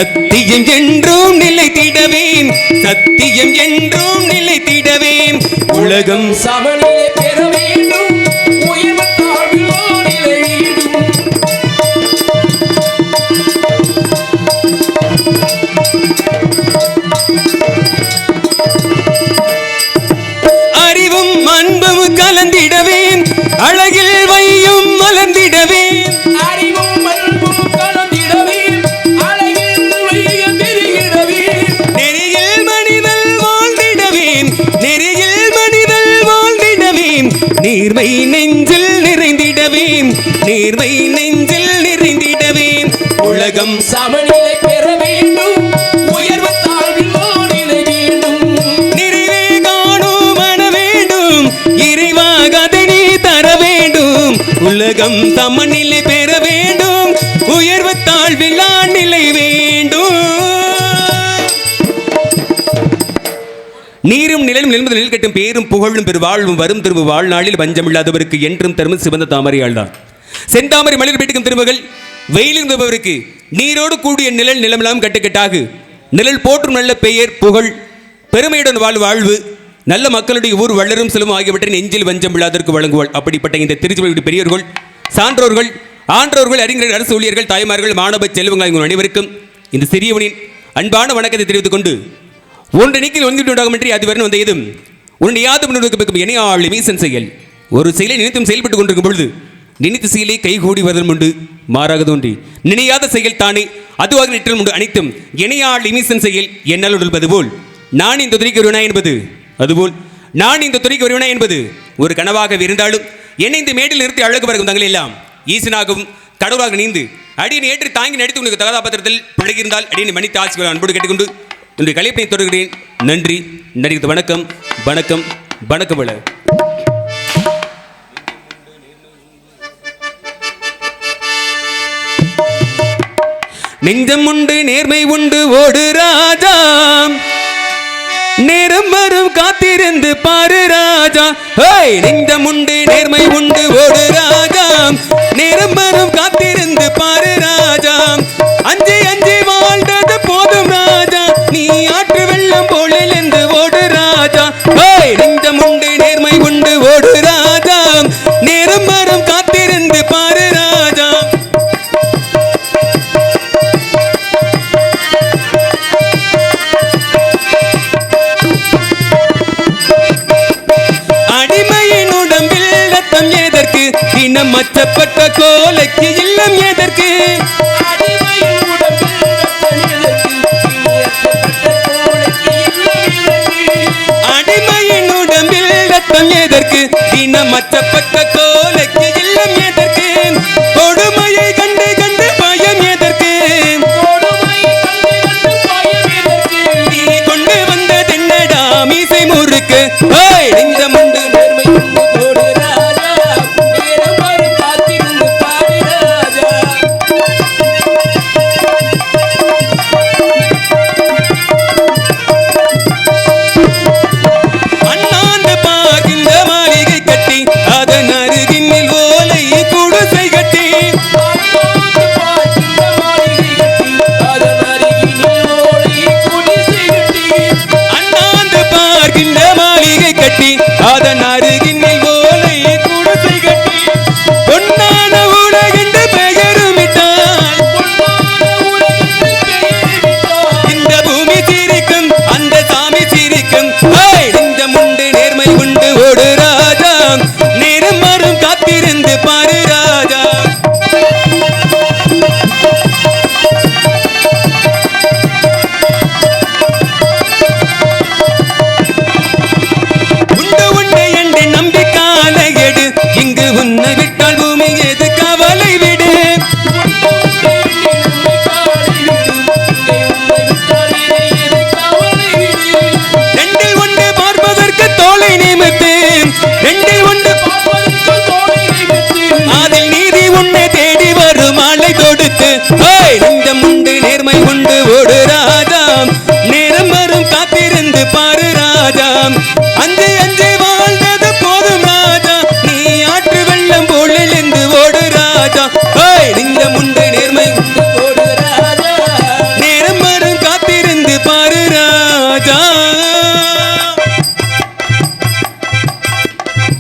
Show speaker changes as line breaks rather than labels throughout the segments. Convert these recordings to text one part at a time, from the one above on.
சத்தியம் என்றும் நிலைத்திடவேன், சத்தியம் என்றும் நிலைத்திடவேன். உலகம்
சமநிலை பெற வேண்டும், உயர்வு தாழ்வு நிலை வேண்டும்.
அறிவும் அன்பும் கலந்திடவேன், அழகில் வையும் மலர்ந்திடவேன்.
அறிவும் அன்பும் கலந்திடவேன், அழகில் வையம் பெருகிடவேன்.
நெறியில் மனிதல் வாழ்ந்திடவேன், நெறியில் மனிதல் வாழ்ந்திடவேன். நீர்மை நெஞ்சில் நிறைந்திடவேன், நீர்மை நெஞ்சில் நிறைந்திடவேன். உலகம்
சமநிலை பெற வேண்டும், உயர்வு தாழ்வில் நிலை வேண்டும்.
நிறைவே காணும் மன வேண்டும், இறைவாக அதை நீ தர வேண்டும். உலகம் சமநிலை பெற வேண்டும், உயர்வு தாழ்வில்லா நிலை வேண்டும். நீரும் நிலனும் நிலம்பு நில் கட்டும் பேரும் புகழும் பெரு வாழ்வும் வரும் திரும்ப வாழ்நாளில் பஞ்சமில்லாதவருக்கு என்றும் தரும் சிவந்த தாமரையாள் தான். செந்தாமரை மலர் வீட்டுக்கும் திருமகள் வெயிலும் இருப்பவருக்கு நீரோடு கூடிய நிழல் நிலமெல்லாம் கட்டுக்கட்டாகு. நிழல் போற்றும் நல்ல பெயர் புகழ் பெருமையுடன் வாழ்வு நல்ல மக்களுடைய ஊர் வளரும் செல்வம் ஆகியவற்றை நெஞ்சில் வஞ்சம் இல்லாதற்கு வழங்குவாள். அப்படிப்பட்ட இந்த திருச்சிவனுடைய பெரியவர்கள், சான்றோர்கள், ஆன்றோர்கள், அறிஞர்கள், அரசு ஊழியர்கள், தாய்மார்கள், மாணவ செல்வங்கள் அனைவருக்கும் இந்த சிறியவனின் அன்பான வணக்கத்தை தெரிவித்துக் கொண்டு ஒன்று நீக்கில் ஒன்றுண்டாகுமின்றி அதுவரை வந்த ஏதும் உன்னுடைய யாதும் இணையாள் மீசன் செயல் ஒரு செயலை நினைத்தும் செயல்பட்டுக் கொண்டிருக்கும் பொழுது நினைத்த செயலை கைகூடி வருவதும் உண்டு, மாறாக தோன்றி நினையாத செயல் தானே அதுவாக நிற்றலும் உண்டு. அனைத்தும் இணையாள் மீசன் செயல் என்னால் உடல்பது போல் நான் இந்த துறைக்கு வருவனா என்பது, அதுபோல் நான் இந்த துறைக்கு வருவனா என்பது ஒரு கனவாக இருந்தாலும் என்னை இந்த மேட்டில் நிறுத்தி அழகு பறக்கும் தங்கள் எல்லாம் ஈசனாகவும் கடவுளாக நீந்து அடியனை ஏற்று தாங்கி நடித்து உங்களுக்கு கதாபாத்திரத்தில் பிழையிருந்தால் அடியனை மன்னித்து ஆட்சிகளை அன்போடு கேட்டுக்கொண்டு இன்றைய கலைப்பை தொடர்கிறேன். நன்றி, நன்றி, வணக்கம், வணக்கம், வணக்கம். வள நெஞ்சம் உண்டு நேர்மை உண்டு ஓடு ராஜா, நேரம் வரும் காத்திருந்து பாரு ராஜா. நெஞ்சம் உண்டு நேர்மை உண்டு ஓடு ராஜா, நேரம் வரும் காத்திருந்து பாரு ராஜா. அஞ்சு அஞ்சு வாழ்ந்தது போதும் ராஜா, நீ ஆற்று வெள்ளம் போல என்று ஓடு ராஜா. நெஞ்சம் உண்டு நேர்மை உண்டு ஓடு ராஜா, நேரம் வரும் காத்திருந்து பாரு ராஜா. அடிமையின் உடம்பில் ரத்தம் எதற்கு, இனம் மச்சப்பட்ட கோலைக்கு இல்லம் எதற்கு. அடிமையின் உடம்பில் ரத்தம் எதற்கு, இனம் மச்சப்பட்ட கோலைக்கு இல்லம் எதற்கு. கொடுமையை கண்டு கண்டு பயம் எதற்கு, நீ கொண்டு வந்த தென்னடா மீசை முறுக்கு. நெஞ்சம் உண்டு நேர்மை உண்டு ஓடு ராஜா, நேரம் வரும் காத்திருந்து பாரு ராஜா. அண்ணாந்து பார்க்கின்ற மாளிகை கட்டி அதன் அருகினில் ஓலை குடிசை கட்டி. அண்ணாந்து பார்க்கின்ற மாளிகை கட்டி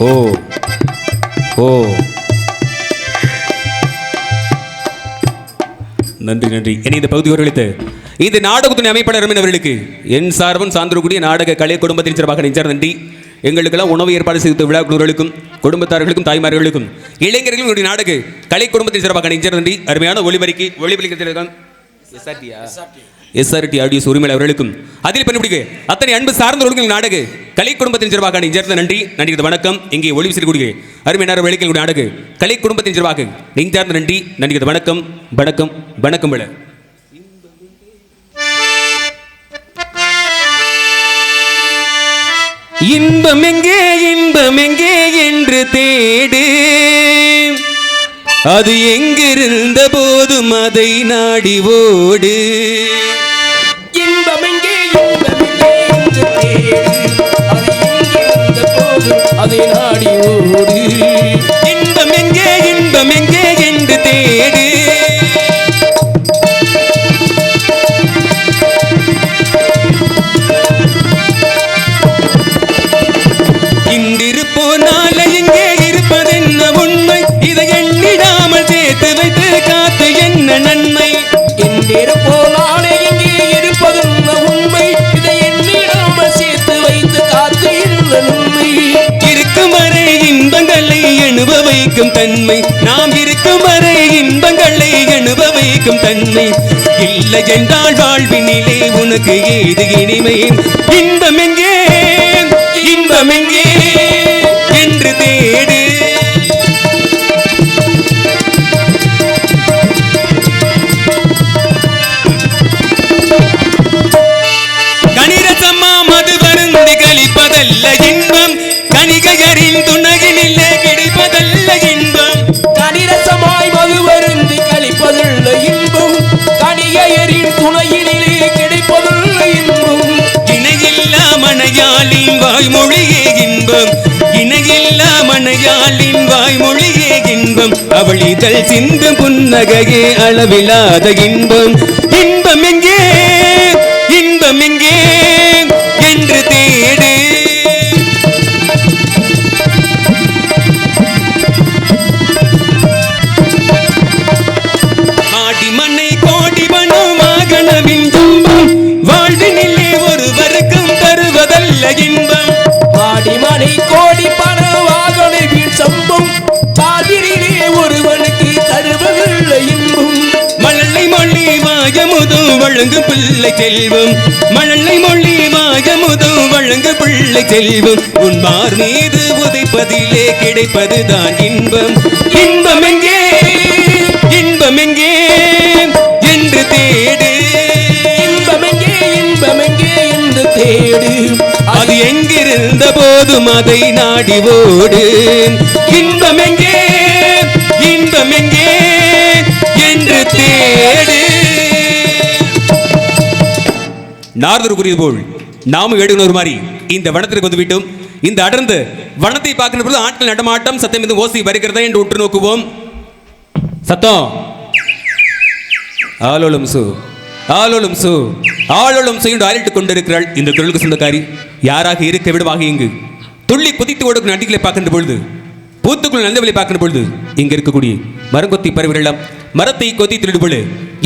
ஓ ஓ நன்றி நன்றி. இனி இந்த பகுதி ஒருளித்து இந்த நாடகத்தின் அமைப்பாளர் அவர்களுக்கு என் சார்பும் சார்ந்திருக்கூடிய நாடக கலை குடும்பத்தின் சிறப்பாக நெஞ்சார் நன்றி. எங்களுக்கெல்லாம் உணவு ஏற்பாடு செய்த விழா குழுக்களுக்கும் குடும்பத்தார்களுக்கும் தாய்மார்களுக்கும் இளைஞர்களும் நாடக கலை குடும்பத்தின் சிறப்பாக நெஞ்சார் நன்றி. அருமையான ஒளிபரிக்கு SRT ஆடியோஸ் உரிமையாளர் அவர்களுக்கும் அதில் பணிபுரிக்க அத்தனை அன்பு சார்ந்தவர்கள் நாடக கலை குடும்பத்தின் சிறப்பாக நெஞ்சார்ந்த நன்றி நன்றி. வணக்கம். இங்கே ஒளி செய்யக்கூடிய அருமையான வேலைக்கு நாடக கலை குடும்பத்தின் சிறப்பாக நெஞ்சார்ந்த நன்றி நன்றி. வணக்கம் வணக்கம் வணக்கம். விழ இன்பம் எங்கே என்று தேடு, அது எங்கிருந்த போதும் அதை நாடி ஓடு.
இன்பம் எங்கே என்று தேடு, அது எங்கிருந்த போதும் அதை நாடி ஓடு.
இன்பம் எங்கே என்று தேடு, இன்றிருப்போனால எங்கே இருப்பதென்ன உண்மை, இதை எண்ணிடாமல் சேர்த்து வைத்து காத்து என்ன நன்மை.
இன்றிருப்போனால எங்கே இருப்பதென்ன உண்மை, இதை எண்ணிடாமல் சேர்த்து வைத்து காத்து என்ன நன்மை.
இருக்கும் வரை இன்பங்களை அனுபவிக்கும் தன்மை, நாம் இருக்கும் வரை இன்பங்களை அனுபவிக்கும் தன்மை. இல்லை என்றால் வாழ்வினிலே உனக்கு ஏது இனிமை. இன்பம் எங்கே என்று தேடு, கனிரசம்மா மது வருந்தி கழிப்பதல்ல இன்பம், கணிகையரின் துணகினில்லை கிடைப்பதல்ல இன்பம்.
கனிரசமாய் மது வருந்தி கழிப்பதுள்ள இன்பம், கணிகையரின் துணையினிலே கிடைப்பதுள்ள இன்பம்.
இணையில்லா மனையாளின் வாய்மொழியே இன்பம், இணையில்லா மனையாளின் வாய்மொழியே இன்பம். அவள் இதழ் சிந்தும் புன்னகையே அளவில்லாத இன்பம். இன்பம் எங்கே என்று தேடு, ஆடி மண்ணை கோடி பணம் வாகனவின் துன்பம், வாழ்வினிலே ஒருவருக்கும் தருவதல்ல இன்பம்.
ஆடிமனை கோடி பண வாகனவின் சம்பம், காதிரிலே ஒருவனுக்கு தருவதில்லை இன்பம்.
மழலை மொழி மாயமுதும் வழங்கு பிள்ளை செல்வம், மழலை மொழி மாயமுதும் வழங்கு பிள்ளை செல்வம். உன்மார் மீது உதைப்பதிலே கிடைப்பதுதான் இன்பம். இன்பம் எங்கே என்று தேடு,
இன்பம் எங்கே என்று தேடு,
அது எங்கிருந்த போதும் அதை நாடி ஓடு. இன்பம் எங்கே என்று தேடு. நாரதர் கூறியது போல் நாமும் எடுக்கணும் மாதிரி இந்த வனத்திற்கு வந்து விட்டோம். இந்த அடர்ந்த வனத்தை பார்க்கின்ற பொழுது ஆட்கள் நடமாட்டம் சத்தம் மீது ஓசை வருகிறதா என்று உற்று நோக்குவோம். சத்தம் ஆலோலம் சு என்று ஆரிட்டுக் கொண்டிருக்கிறாள். இந்த குரலுக்கு சொந்தக்காரி யாராக இருக்க விடவாக இங்கு துள்ளி குதித்து ஓடுக்கும் நடிகளை பார்க்கின்ற பொழுது, பூத்துக்குள் நந்தவெளி பார்க்கின்ற பொழுது, இங்க இருக்கக்கூடிய மரங்கொத்தி பறவைகளெல்லாம் மரத்தை கொத்தி திருடு போல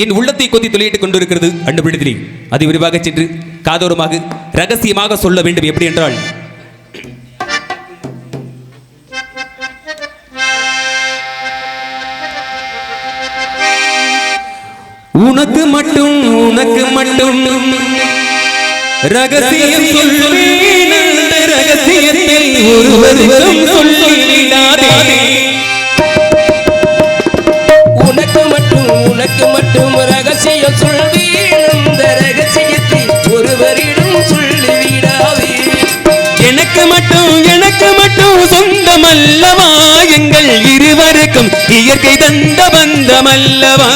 என் உள்ளத்தை கொத்தி துளையிட்டுக் கொண்டிருக்கிறது. அண்டு பிடித்திலே அதை விரிவாக சென்று காதோரமாக ரகசியமாக சொல்ல வேண்டும். எப்படி என்றால், உனக்கு மட்டும் ரகசியம் சொல்வேன், அந்த ரகசியத்தை ஒருவருக்கும் சொல்லிவிடாதே.
உனக்கு மட்டும் ரகசியம் சொல்வேன், அந்த ரகசியத்தை ஒருவரிடம் சொல்லிவிடாதே.
எனக்கு மட்டும் சொந்தமல்லவா, எங்கள் இருவருக்கும் இயற்கை தந்த பந்தமல்லவா.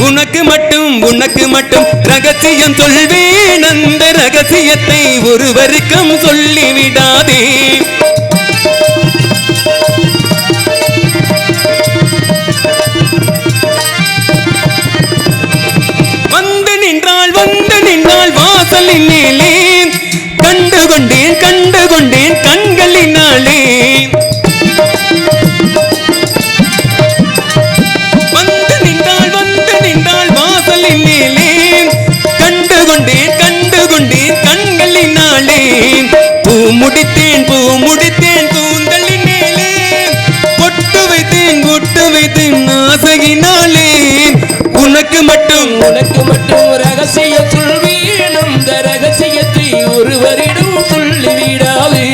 உனக்கு மட்டும் ரகசியம் சொல்வேன், அந்த ரகசியத்தை ஒருவருக்கும் சொல்லிவிடாதே. வந்து நின்றாள் வாசலின் மேலே, கண்டு கொண்டேன் கண்களினாலே. உனக்கு மட்டும்
ரகசிய சொல்வேன் அந்த ரகசியத்தை ஒருவரிடம் சொல்லிவிடாது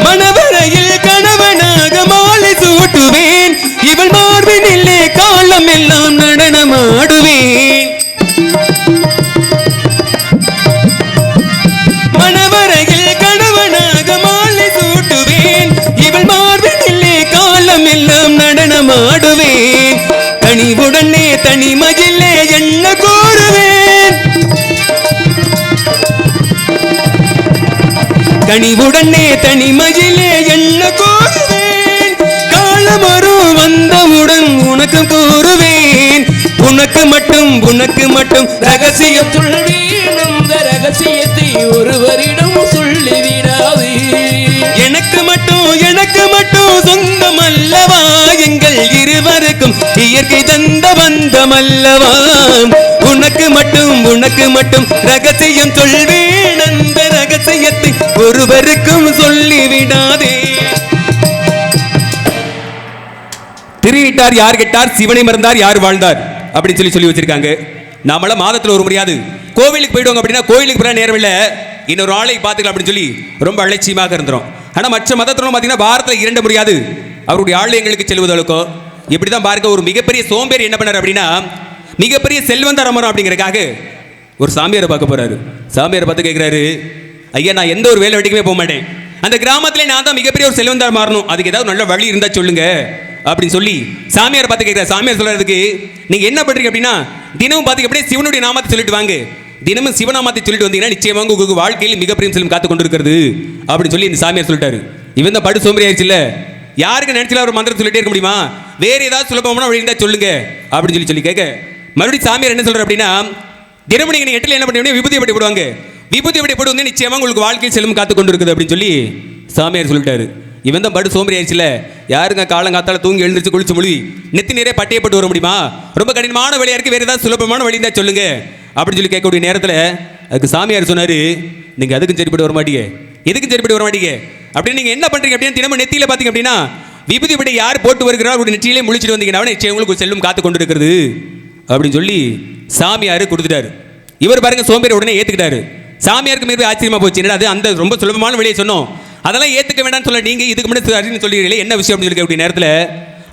மணவரையில் கணவனாக மாலை சூட்டுவேன் இவள் மார்பினிலே காலம் எல்லாம் நடனமாடுவேன் மணவரையில் கணவனாக மாலை சூட்டுவேன் இவள் மார்பினிலே காலம் எல்லாம் நடனமாடுவேன் கனிவுடனே தனி மகிழே என்ன கூறுவேன் கனிவுடனே தனி மகிழே என்ன கூறுவேன் காலமரும் வந்தவுடன் உனக்கு கூறுவேன் உனக்கு மட்டும் ரகசியம்
சொல்வேன் அந்த ரகசியத்தை ஒருவரிடம் சொல்லிவிடாது
எனக்கு மட்டும் சொந்தம் அல்லவா எங்கள் இருவருக்கும் இயற்கை தந்த பந்தம் அல்லவா உனக்கு மட்டும் ரகசியம் சொல்வேன் அந்த ரகசியத்தை ஒருவருக்கும் சொல்லிவிடாதே திருவிட்டார் யார் கெட்டார் சிவனை மறந்தார் யார் வாழ்ந்தார் அப்படின்னு சொல்லி வச்சிருக்காங்க. நாமள மாதத்துல ஒரு முறையாவது கோவிலுக்கு போயிடுவாங்க அப்படின்னா கோவிலுக்கு போற நேரம் இல்லை இன்னொரு ஆளை பார்த்துக்கலாம் அப்படின்னு சொல்லி ரொம்ப அலட்சியமாக இருந்துரும். ஆனால் மற்ற மதத்திலும் பார்த்தீங்கன்னா வாரத்தில் 2 முறையாவது அவருடைய ஆலயங்களுக்கு செல்வதற்கோ இப்படி தான் பார்க்க ஒரு மிகப்பெரிய சோம்பேறி என்ன பண்ணார் அப்படின்னா மிகப்பெரிய செல்வந்தார் அமரம் அப்படிங்கிறக்காக ஒரு சாமியாரை பார்க்க போறாரு. சாமியாரை பார்த்து கேட்குறாரு, ஐயா நான் எந்த ஒரு வேலை வெட்டிக்குமே போக மாட்டேன், அந்த கிராமத்தில் நான் தான் மிகப்பெரிய ஒரு செல்வந்தார் மாறணும், அதுக்கு ஏதாவது நல்ல வழி இருந்தால் சொல்லுங்க அப்படின்னு சொல்லி சாமியார் பார்த்து கேட்குறாரு. சாமியார் சொல்றதுக்கு நீங்க என்ன பண்றீங்க அப்படின்னா தினமும் பார்த்திங்க அப்படியே சிவனுடைய நாமத்தை சொல்லிட்டு வாங்க, தினமும் சிவநாமத்தை சொல்லிட்டு வந்தீங்கன்னா நிச்சயமாக உங்களுக்கு வாழ்க்கையில் மிகப்பெரிய செல்வம் காத்து கொண்டு இருக்கிறது அப்படின்னு சொல்லி இந்த சாமியார் சொல்லிட்டாரு. இவன் தான் படு சோம்பேறி ஆயிடுச்சு இல்ல, யாருக்கு நினைச்சல ஒரு மந்திரம் சொல்லிட்டே இருக்க முடியுமா, வேற ஏதாவது சுலபமான வழி இருந்தால் சொல்லுங்க அப்படின்னு சொல்லி கேட்க மறுபடியும் சாமியார் என்ன சொல்றாரு அப்படின்னா தினமும் நீங்க 8 என்ன பண்ணுவீங்க விபூதி எப்படி போடுவாங்க, விபூதி எப்படி போடுவாங்க நிச்சயமாக உங்களுக்கு வாழ்க்கையில் செல்வம் காத்து கொண்டு இருக்குது அப்படின்னு சொல்லி சாமியார் சொல்லிட்டாரு. இவன் தான் படு சோம்பேறி ஆயிடுச்சுல, யாருங்க காலங்காத்தால தூங்கி எழுந்திரிச்சு குளிச்சு மொழி நெத்தி நிறைய பட்டையை போட்டு வர முடியுமா, ரொம்ப கடினமான வழியா இருக்கு, வேற ஏதாவது சுலபமான வழி இருந்தால் சொல்லுங்க அப்படின்னு சொல்லி கேட்கக்கூடிய நேரத்தில் அதுக்கு சாமியார் சொன்னாரு, நீங்க அதுக்கும் சரிப்பட்டு வர மாட்டீங்க, எதுக்கும் சரிப்பட்டு வர மாட்டீங்க அப்படின்னு நீங்க என்ன பண்றீங்க அப்படின்னா தினமும் நெத்தியில பாத்தீங்க அப்படின்னா விபூதி பட்டை யார் போட்டு வருகிறார் அப்படி நெற்றியிலே முழிச்சிட்டு வந்தீங்கன்னா நிச்சயம் உங்களுக்கு செல்வம் காத்து கொண்டு இருக்கிறது அப்படின்னு சொல்லி சாமியார் கொடுத்துட்டாரு. இவர் பாருங்க சோம்பேறி உடனே ஏத்துக்கிட்டாரு. சாமியாருக்கு மிக ஆச்சரியமா போச்சு, என்னடா அது அந்த ரொம்ப சுலபமான வழியை சொன்னோம், அதெல்லாம் ஏத்துக்க வேண்டாம்னு சொல்ல நீங்க இதுக்கு முன்னாடி சொல்லிடுறீங்களே என்ன விஷயம் அப்படின்னு சொல்லி நேரத்தில்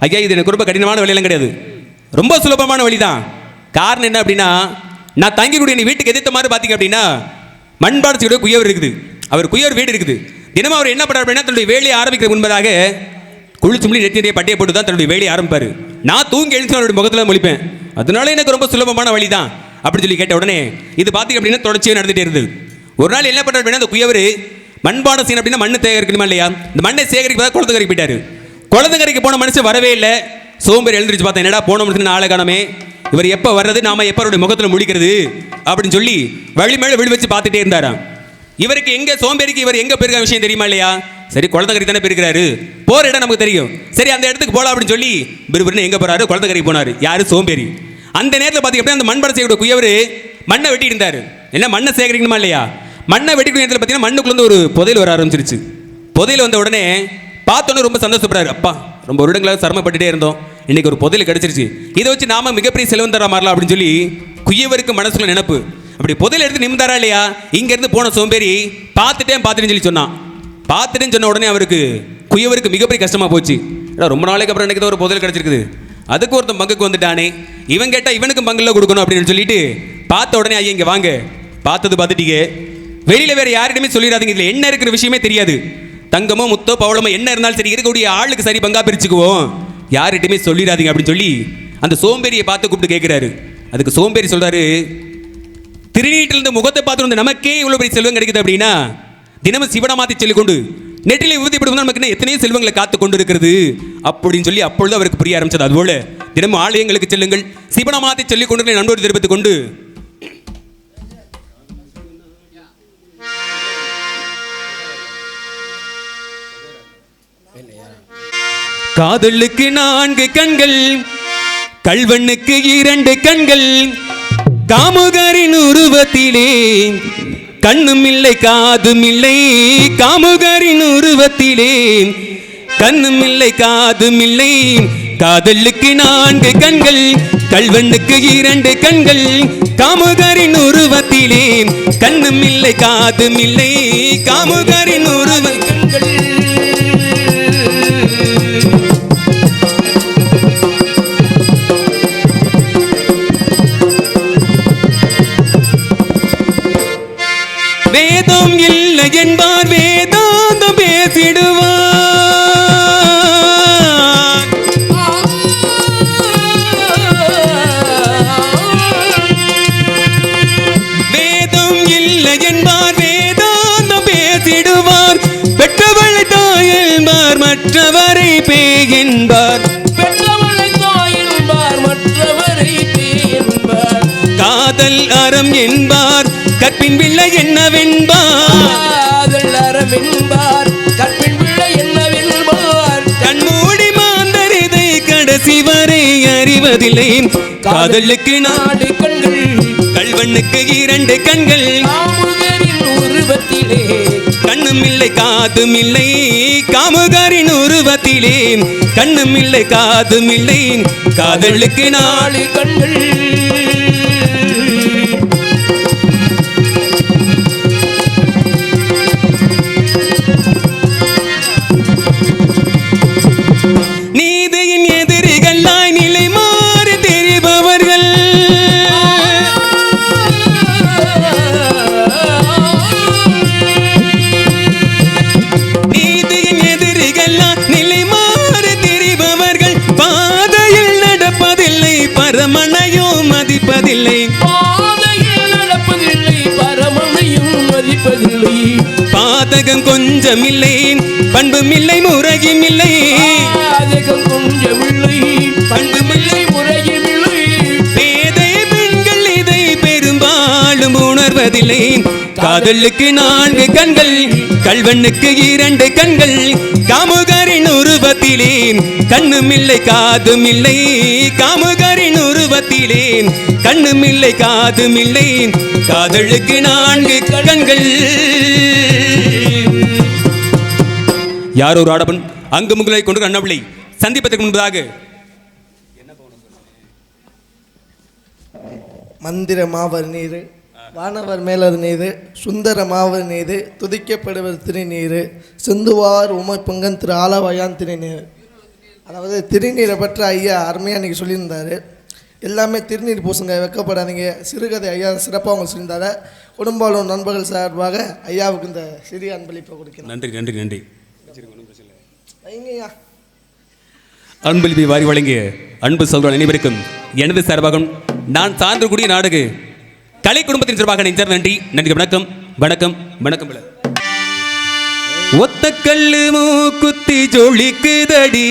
ஐயா இது எனக்கு ரொம்ப கடினமான வழியெல்லாம் கிடையாது, ரொம்ப சுலபமான வழி தான். காரணம் என்ன அப்படின்னா நான் தங்கிக்கூடிய நீ வீட்டுக்கு எதிர்த்த மாதிரி பார்த்தீங்க அப்படின்னா மண்பாடத்தோட குயவர் இருக்குது, அவர் குயவர் வீடு இருக்குது. தினமும் அவர் என்ன பண்ணுறாரு அப்படின்னா தன்னுடைய வேலையை ஆரம்பிக்கிற முன்பதாக குளிச்சு முடி நெத்திய பட்டையை போட்டு தான் தன்னுடைய வேலையை ஆரம்பிப்பார். நான் தூங்கி எழுந்து அவருடைய முகத்தில் முழிப்பேன், அதனால எனக்கு ரொம்ப சுலபமான வழி தான் அப்படின்னு சொல்லி கேட்ட உடனே இது பார்த்தீங்க அப்படின்னா தொடர்ச்சியாக நடந்துகிட்டே இருந்தது. ஒரு நாள் என்ன பண்ணுறாரு அப்படின்னா அந்த குயவர் மண்பாடம் செய்யணும் அப்படின்னா மண்ணு சேகரிக்கணுமா இல்லையா, இந்த மண்ணை சேகரிக்க குளத்துக்கரைக்கு போயிட்டாரு. குளத்துக்கரைக்கு போன மனுஷன் வரவே இல்லை. சோம்பேறி எழுந்திரிச்சு பார்த்தேன், என்னடா போன மனுஷன் ஆளை காணமே, இவர் எப்போ வர்றது நாம எப்போ அவருடைய முகத்தில் முடிக்கிறது அப்படின்னு சொல்லி வழி மேலே விழி வச்சு பார்த்துட்டே இருந்தாராம். இவருக்கு எங்க சோம்பேறிக்கு இவர் எங்க போயிருக்க விஷயம் தெரியுமா இல்லையா, சரி குளத்துக்கரை தானே போயிருக்கிறாரு, போற இடம் நமக்கு தெரியும், சரி அந்த இடத்துக்கு போகலாம் அப்படின்னு சொல்லி விறுவிறுன்னு எங்க போறாரு குளத்துக்கரைக்கு போனாரு. யாரு சோம்பேறி. அந்த நேரத்தில் பார்த்தீங்க அப்படின்னா அந்த மண்பாடம் செய்யக்கூடிய குயவர் மண்ணை வெட்டி இருந்தாரு. என்ன மண்ணை சேகரிக்கணுமா இல்லையா, மண்ணை வெட்டிக்கூடிய நேரத்தில் பார்த்தீங்கன்னா மண்ணுக்குள்ள ஒரு புதையல் வர ஆரம்பிச்சிருச்சு. புதையல் வந்த உடனே பார்த்தோன்னே ரொம்ப சந்தோஷப்படுறாரு, அப்பா ரொம்ப வருடங்களாக சிரமப்பட்டுட்டே இருந்தோம், இன்னைக்கு ஒரு புதையல் கிடைச்சிருச்சு, இதை வச்சு நாம மிகப்பெரிய செல்வந்தரா மாறலாம் அப்படின்னு சொல்லி குயவருக்கு மனசுல நினைப்பு. அப்படி புதையல் எடுத்து நிமிந்தாரா இல்லையா, இங்க இருந்து போன சோம்பேறி பார்த்துட்டேன்னு சொல்லி சொன்னான். பார்த்துட்டேன்னு சொன்ன உடனே அவருக்கு குயவருக்கு மிகப்பெரிய கஷ்டமா போச்சு. ரொம்ப நாளைக்கு அப்புறம் எனக்கு ஒரு புதையல் கிடைச்சிருக்குது, அதுக்கு ஒருத்தன் பங்குக்கு வந்துட்டானே, இவன் கேட்டா இவனுக்கு பங்குல கொடுக்கணும் அப்படின்னு சொல்லிட்டு பார்த்த உடனே ஐயா இங்க வாங்க, பார்த்தது பார்த்துட்டீங்க, வெளியில வேற யாரிடமே சொல்லிடாதீங்க, இதுல என்ன இருக்கிற விஷயமே தெரியாது, தங்கமோ முத்தோ பவளமோ என்ன இருந்தாலும் சரி இருக்கக்கூடிய ஆளுக்கு சரி பங்கா பிரிச்சுக்குவோம், யார்கிட்டயுமே சொல்லிடாதீங்க அப்படின்னு சொல்லி அந்த சோம்பேறியை பார்த்து கூப்பிட்டு கேட்கிறாரு. அதுக்கு சோம்பேறி சொல்றாரு, திருநீட்டிலிருந்து முகத்தை பார்த்து வந்து நமக்கே இவ்வளவு பெரிய செல்வம் கிடைக்குது அப்படின்னா தினமும் சிவனாமாத்தி சொல்லிக் கொண்டு நெற்றிலே விபூதிப்படுவது நமக்கு எத்தனையோ செல்வங்களை காத்து கொண்டு இருக்கிறது அப்படின்னு சொல்லி அப்பொழுது அவருக்கு புரிய ஆரம்பிச்சது. அதுபோல தினமும் ஆலயங்களுக்கு செல்லுங்கள், சிவனாமாத்தி சொல்லிக் கொண்டு நண்போடு தெரிவித்துக் கொண்டு காதலுக்கு 4 கண்கள், கல்வனுக்கு 2 கண்கள், காமுகரின் உருவத்திலே கண்ணும் இல்லை காதும் இல்லை காமுகரின் உருவத்திலே கண்ணும் இல்லை காதும் இல்லை காதலுக்கு 4 கண்கள் கள்வனுக்கு 2 கண்கள் காமுகரின் உருவத்திலே கண்ணும் இல்லை காதும் இல்லை காமுகரின் உருவங்கள் வேதம் இல்லை என்பார் வேதாந்தம் பேசிடுவார் வேதம் இல்லை என்பார் வேதாந்தம் பேசிடுவார் பெற்றவளை தாய் என்பார் மற்றவரை பேய் என்பார்
பெற்றவளை தாய் என்பார் மற்றவரை பேய் என்பார்
காதல் அறம் என்பார் கற்பின் பிள்ளை என்னவென்பார்
அறம் என்பார் கற்பின் பிள்ளை என்னவென்பார்
கண்மூடி மாந்தர் இதை கடைசி வரை அறிவதில்லை காதலுக்கு 4 கண்கள் கள்வனுக்கு 2 கண்கள்
காமுகரின் உருவத்திலே
கண்ணும் இல்லை காதும் இல்லை காமுகரின் உருவத்திலே கண்ணும் இல்லை காதும் இல்லை காதலுக்கு 4
கண்கள்
நீதியின் எதிரிகளாய் நிலை மாறி தெரிபவர்கள் நீதியின் எதிரிகளாய் நிலை மாறி தெரிபவர்கள் பாதையில் நடப்பதில்லை பரமனையும் மதிப்பதில்லை
பாதையில் நடப்பதில்லை பரமனையும் மதிப்பதில்லை
பாதகம் கொஞ்சமில்லை பண்பும் இல்லை முறையும் இல்லை
பாதகம் கொஞ்சமில்லை பண்புமில்லை முறையும் இல்லை
பேதை பெண்கள் இதை பெரும்பாலும் உணர்வதில்லை காதலுக்கு 4 கண்கள் கள்வனுக்கு 2 கண்கள் காமுகரின் உருவத்திலே கண்ணும் இல்லை காதும் இல்லை காமுகரின் உருவத்திலே கண்ணும் இல்லை காதும் இல்லை காதலுக்கு 4 கண்கள் யாரோ ஒரு ஆடவன் அங்கு முகலை கொண்டு அண்ணவில்லை சந்திப்பதற்கு முன்பதாக
மந்திர மாவர் நீரு வானவர் மேலது நீரு சுந்தர மாவர் நீரு துதிக்கப்படுவர் திருநீரு சிந்துவார் உமை பொங்கன் திரு ஆலவாயான் திருநீர். அதாவது திருநீரை பற்றி ஐயா அருமையாக இன்றைக்கி சொல்லியிருந்தார். எல்லாமே திருநீர் பூசுங்க, வெக்கப்படாதீங்க. சிறுகதை ஐயா சிறப்பாக அவங்க சொல்லியிருந்தார குடும்பாலும் நண்பர்கள் சார்பாக ஐயாவுக்கு இந்த சிறிய அன்பளிப்பை கொடுக்கிறேன்.
நன்றி நன்றி நன்றி.
வைங்கய்யா.
அன்பளிப்பை வாரி வழங்கிய அன்பு சகோதரர் அனைவருக்கும் எனது சார்பாக நான் சார்ந்தக்கூடிய நாடக கலை குடும்பத்தின் சார்பாக நெஞ்சார் நன்றி நன்றி. வணக்கம் வணக்கம் வணக்கம். ஒத்தக்கல்லு மூக்குத்தி ஜொலிக்குதடி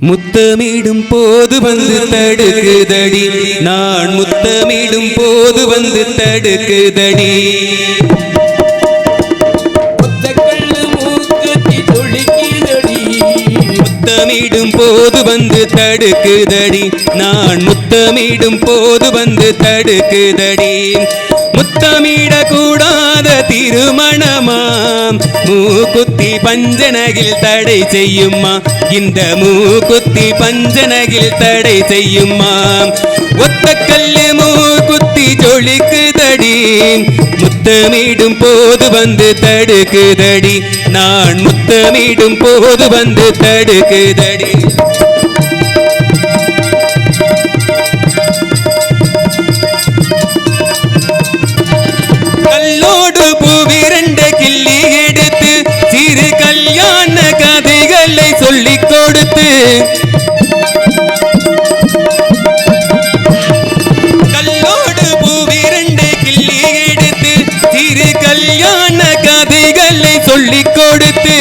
முத்தமிடும் போது வந்து தடுக்குதடி நான் முத்தமிடும் போது வந்து தடுக்குதடி முத்தமிடும் போது வந்து தடுக்குதடி நான் முத்தமிடும் போது வந்து தடுக்குதடி முத்தமிட கூடாத திருமணமாம் மூக்குத்தி பஞ்சனகில் தடை செய்யுமா இந்த மூக்குத்தி பஞ்சனகில் தடை செய்யுமா ஒத்தக்கல்லு மூக்குத்தி ஜொலிக்குதடி முத்தமிடும் போது வந்து தடுக்குதடி நான் முத்தமிடும் போது வந்து தடுக்குதடி கல்லோடு பூவிரண்ட கிள்ளி எடுத்து சிறு கல்யாண கதைகளை சொல்லிக் கொடுத்து கல்லோடு பூவிரண்ட கிள்ளி எடுத்து சிறு கல்யாண கதைகளை சொல்லிக் கொடுத்து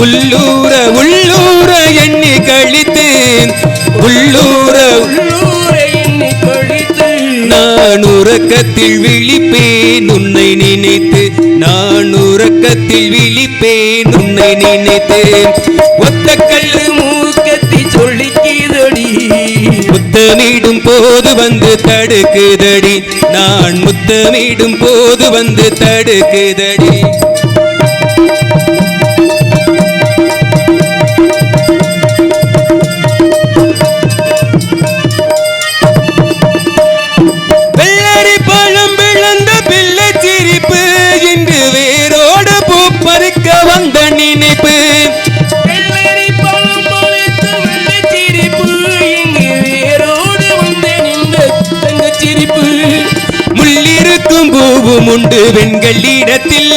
உள்ளூர உள்ளூர எண்ணி கழித்து உள்ளூர
எண்ணி கழித்து
நான் உறக்கத்தில் விழிப்பேன் உன்னை நினைத்து நான் உறக்கத்தில் விழிப்பேன் உன்னை நினைத்து ஒத்தக்கல்லு
மூக்கத்தி சொல்லிக்கிதடி
முத்த முத்தமிடும் போது வந்து தடுக்குதடி, நான் முத்தமிடும் போது வந்து தடுக்குதடி. வெள்ளரி பழம் விழுந்த பிள்ளை சிரிப்பு, இன்று வேரோடு பூ பறிக்க வந்த நினைப்பு.
வெள்ளரி பழம் பழுத்த வெள்ளை சிரிப்பு, இங்கு வேரோடு வந்து நின்ற தங்கச் சிரிப்பு.
முள்ளிருக்கும் பூவும் உண்டு வெண்களிடத்தில்,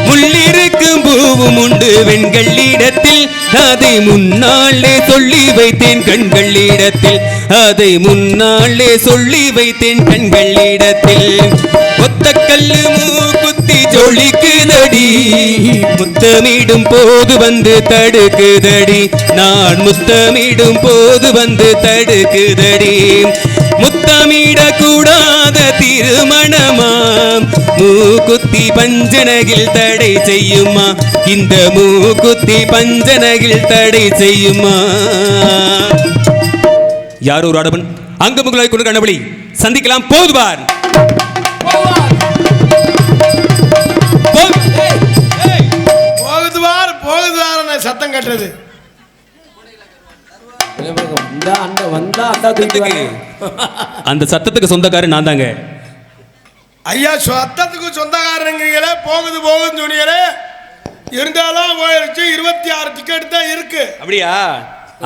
முள்ளிருக்கும் பூவும் உண்டு வெண்களிடத்தில், அதை முன்னாலே சொல்லி வைத்தேன் கண்களிடத்தில், அதை முன்னாலே சொல்லி வைத்தேன் கண்களிடத்தில். ஒத்த கல்லு மூக்குத்தி ஜொலிக்குதடி, முத்தமிடும் போது வந்து தடுக்குதடி, நான் முத்தமிடும் போது வந்து தடுக்குதடி. முத்தமிடக்கூடாத திருமணமாம், மூக்குத்தி பஞ்சனகில் தடை செய்யுமா, இந்த மூக்குத்தி பஞ்சனகில் தடை செய்யுமா. யாரோ ஒரு ஆடவன் அங்கு முகலாய் கொண்டு கண்டபடி சந்திக்கலாம். போதுவார்
போகுதுவார் சத்தம் கட்டுறது.
அந்த சத்தத்துக்கு சொந்தக்காரன் நான் தாங்க.
ஐயா சத்தத்துக்கு சொந்தக்காரங்கிறீங்களே, போகுது போகுதுன்னு சொன்னீங்களே, இருந்தாலும் போயிருச்சு. 26 டிக்கெட் தான் இருக்கு.
அப்படியா?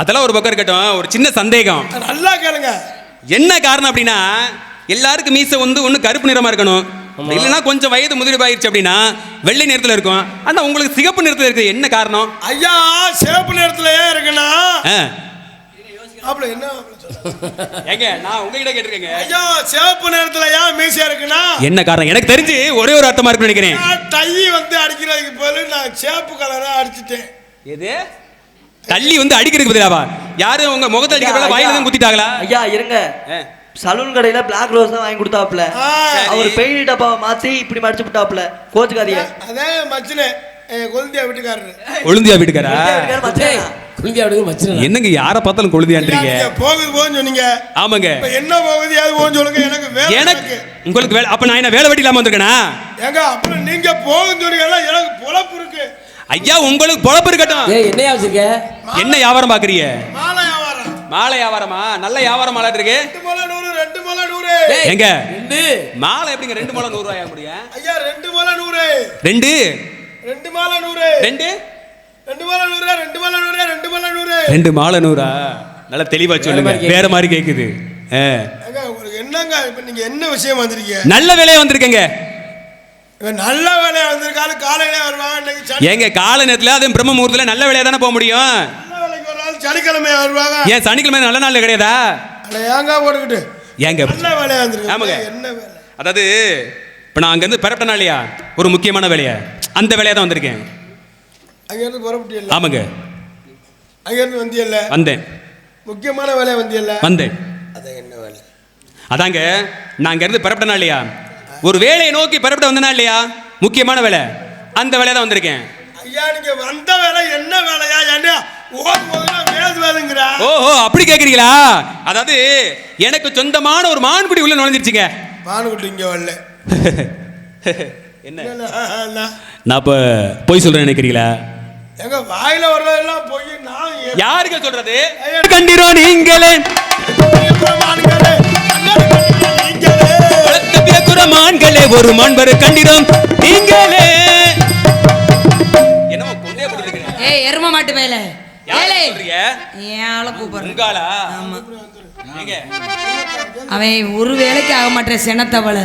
அதெல்லாம் ஒரு பக்கம் இருக்கட்டும், ஒரு சின்ன சந்தேகம்.
நல்லா கேளுங்க.
என்ன காரணம் அப்படின்னா, எல்லாருக்கும் மீசை வந்து ஒன்று கருப்பு நிறமா இருக்கணும், இல்லைன்னா கொஞ்சம் வயது முதிர்வாயிருச்சு அப்படின்னா வெள்ளை நிறத்தில் இருக்கும். ஆனா உங்களுக்கு சிகப்பு நிறத்தில் இருக்கு, என்ன காரணம்?
ஐயா சிவப்பு நிறத்துல ஏன் இருக்குன்னா, அப்படி என்ன
ஏங்க நான் உங்ககிட்ட கேட்டிருக்கேங்க.
ஐயா சிவப்பு நிறத்துல ஏன் மீசை இருக்குன்னா
என்ன காரணம்? எனக்கு தெரிஞ்சு ஒரே ஒரு அர்த்தமா இருக்குன்னு நினைக்கிறேன்.
டை வந்து அடிக்கிறதுக்கு பதில் நான் சிவப்பு கலரா அடிச்சிட்டேன்.
எது தள்ளி வந்து அடிக்கிறதுக்கு பதிலாவா? யாரும் உங்க முகத்தை அடிக்கிறதுல வாயில தான் குத்திட்டாங்களா?
ஐயா இருங்க, சலூன் கடையில பிளாக் ரோஸ் தான் வாங்கி கொடுத்தாப்ல, அவர் பெயிண்ட் டப்பாவை மாத்தி இப்படி மடிச்சு விட்டாப்ல. கோச்சுக்காதீங்க.
அதே மச்சினே கொழுந்தியா வீட்டுக்காரரு.
கொழுந்தியா வீட்டுக்காரா? என்னங்க யாரை பார்த்தாலும் கொழுந்தியான்றீங்க?
போகுது போகுதுன்னு சொன்னீங்க.
ஆமாங்க.
என்ன போகுது ஏது போகுதுன்னு சொல்லுங்க. எனக்கு
உங்களுக்கு வேலை. அப்ப நான் என்ன வேலை வெட்டி இல்லாம வந்திருக்கேனா?
ஏங்க அப்புறம் நீங்க போகுதுன்னு சொன்னீங்கன்னா எனக்கு பொழப்பு இருக்கு.
ஐயா உங்களுக்கு பொழப்பு இருக்கட்டும்.
என்ன வச்சிருக்க?
என்ன வியாபாரம் பாக்குறீங்க?
மாலை வியாபாரம். மாலை
வியாபாரமா? நல்ல வியாபாரம் மாலை இருக்கு.
2 முழம் 100, 2 முழம் 100.
எங்க மாலை எப்படிங்க 2 முழம் 100 ரூபாய் ஆக முடியும்?
ஐயா 2 முழம் 100.
2
முழம் 100. 2 முழம் 100, 2 முழம் 100, 2 முழம் 100.
2 மாலை 100. நல்ல தெளிவா சொல்லுங்க. வேற மாதிரி கேக்குது.
ஏங்க உங்களுக்கு என்னங்க இப்ப நீங்க என்ன விஷயம் வந்திருக்கீங்க?
நல்ல வேலையா வந்திருக்கீங்க.
நல்ல வேலையா வந்திருக்காரு. காலையில வருவாங்க. இன்னைக்கு
ஏங்க காலை நேரத்துல அதுவும் பிரம்ம முகூர்த்தத்துல நல்ல வேலையா தானே போக முடியும்.
நல்ல வேலைக்கு ஒரு நாள் சனிக்கிழமை வருவாங்க.
ஏன் சனிக்கிழமை நல்ல நாள் கிடையாதா?
அட ஏங்க போட்டுக்கிட்டு
ஏங்க
நல்ல வேலையா வந்திருக்காங்க.
ஆமாங்க.
என்ன வேலை?
அதாவது இப்ப நான் அங்க இருந்து பரப்பிட்டேனா இல்லையா ஒரு முக்கியமான வேலையா, அந்த வேலையா தான் வந்திருக்கேன்.
அங்க இருந்து புறப்பட்டியல்ல?
ஆமாங்க.
அங்க இருந்து வந்தியல்ல?
வந்தேன்.
முக்கியமான வேலையா வந்தியல்ல?
வந்தேன்.
அது என்ன வேலை?
அதாங்க நான் அங்க இருந்து பரப்பிட்டேனா இல்லையா ஒரு வேலையை நோக்கி பரப்பிட்ட வந்தனா இல்லையா முக்கியமான வேலை, அந்த வேலையா தான் வந்திருக்கேன்.
ஐயா நீங்க வந்த வேலை என்ன வேலையா? என்ன வேது வேதுங்கறா?
ஓஹோ அப்படி கேக்குறீங்களா? அதாவது எனக்கு சொந்தமான ஒரு மான்குடி உள்ள நுழைஞ்சிருச்சுங்க.
மான்குடி இங்க வரல.
என்ன நான் இப்ப போய் சொல்றேன் நினைக்கிறீங்களா?
எங்க வாயில வர்றதெல்லாம் போய் நான்
யாருக்கு சொல்றது? கண்டிரோ நீங்களே மான்களே ஒரு மாண்பரு கண்டிரோம் நீங்களே. என்னமோ கொண்டே போட்டுருக்கீங்க.
ஏய் எரும மாட்டு மேல ஏலே
சொல்றீங்க?
ஏன் ஆள கூப்பிடுற?
உங்காலா?
ஆமா.
எங்க
அவன் ஒரு வேலைக்கு ஆக மாட்டேன். செனத்தவள